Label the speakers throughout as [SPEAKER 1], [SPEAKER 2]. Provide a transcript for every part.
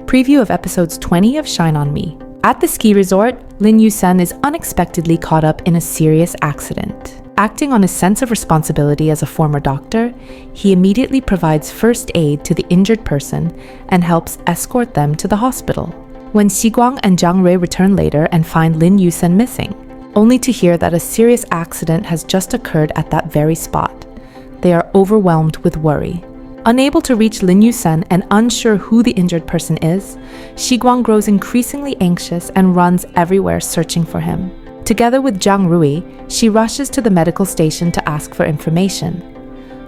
[SPEAKER 1] preview of episodes 20 of Shine On Me. At the ski resort, Lin Yusen is unexpectedly caught up in a serious accident. Acting on his sense of responsibility as a former doctor, he immediately provides first aid to the injured person and helps escort them to the hospital. When Guang and Zhang Rui return later and find Lin Yusen missing, only to hear that a serious accident has just occurred at that very spot, they are overwhelmed with worry. Unable to reach Lin Yusen and unsure who the injured person is, Guang grows increasingly anxious and runs everywhere searching for him. Together with Zhang Rui, she rushes to the medical station to ask for information.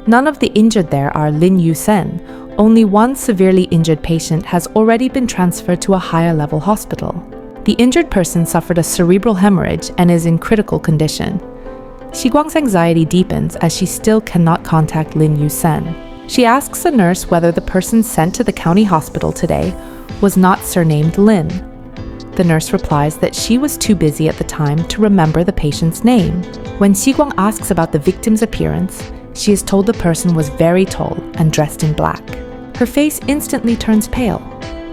[SPEAKER 1] None of the injured there are Lin Yusen. Only one severely injured patient has already been transferred to a higher-level hospital. The injured person suffered a cerebral hemorrhage and is in critical condition. Guang's anxiety deepens as she still cannot contact Lin Yusen. She asks the nurse whether the person sent to the county hospital today was not surnamed Lin. The nurse replies that she was too busy at the time to remember the patient's name. When Guang asks about the victim's appearance, she is told the person was very tall and dressed in black. Her face instantly turns pale.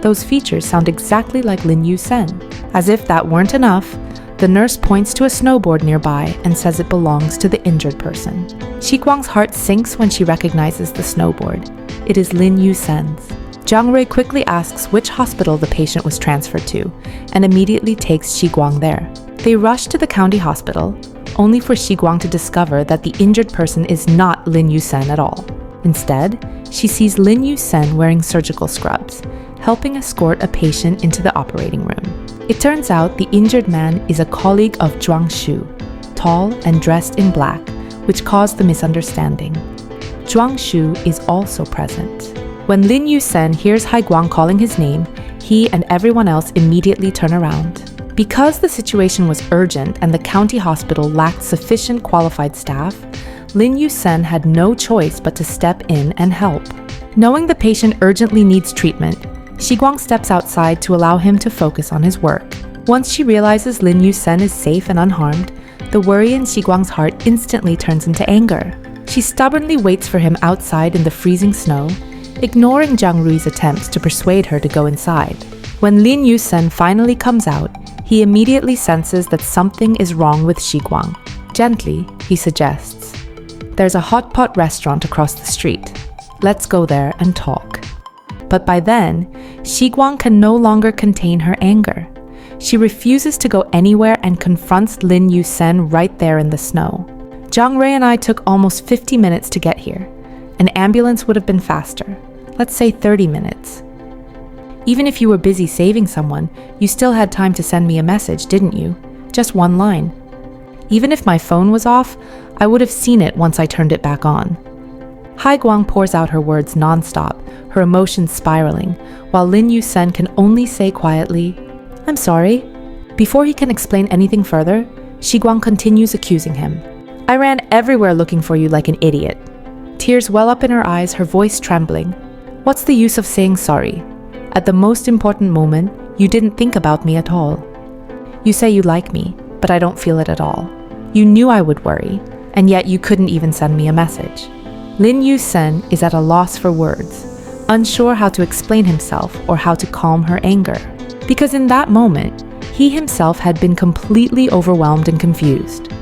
[SPEAKER 1] Those features sound exactly like Lin Yusen. As if that weren't enough, the nurse points to a snowboard nearby and says it belongs to the injured person. Guang's heart sinks when she recognizes the snowboard. It is Lin Yusen's. Zhang Rui quickly asks which hospital the patient was transferred to and immediately takes Guang there. They rush to the county hospital, only for Guang to discover that the injured person is not Lin Yusen at all. Instead, she sees Lin Yusen wearing surgical scrubs, helping escort a patient into the operating room. It turns out the injured man is a colleague of Zhuang Shu, tall and dressed in black, which caused the misunderstanding. Zhuang Shu is also present. When Lin Yusen hears Guang calling his name, he and everyone else immediately turn around. Because the situation was urgent and the county hospital lacked sufficient qualified staff, Lin Yusen had no choice but to step in and help. Knowing the patient urgently needs treatment, Guang steps outside to allow him to focus on his work. Once she realizes Lin Yusen is safe and unharmed, the worry in Guang's heart instantly turns into anger. She stubbornly waits for him outside in the freezing snow, ignoring Zhang Rui's attempts to persuade her to go inside. When Lin Yusen finally comes out, he immediately senses that something is wrong with Guang. Gently, he suggests, "There's a hot pot restaurant across the street. Let's go there and talk." But by then, Guang can no longer contain her anger. She refuses to go anywhere and confronts Lin Yusen right there in the snow. Zhang Rui and I took almost 50 minutes to get here. An ambulance would have been faster. Let's say 30 minutes. Even if you were busy saving someone, you still had time to send me a message, didn't you? Just one line. Even if my phone was off, I would have seen it once I turned it back on. Guang pours out her words nonstop, her emotions spiraling, while Lin Yusen can only say quietly, "I'm sorry." Before he can explain anything further, Guang continues accusing him. "I ran everywhere looking for you like an idiot." Tears well up in her eyes, her voice trembling. "What's the use of saying sorry? At the most important moment, you didn't think about me at all. You say you like me, but I don't feel it at all. You knew I would worry, and yet you couldn't even send me a message." Lin Yusen is at a loss for words, unsure how to explain himself or how to calm her anger. Because in that moment, he himself had been completely overwhelmed and confused.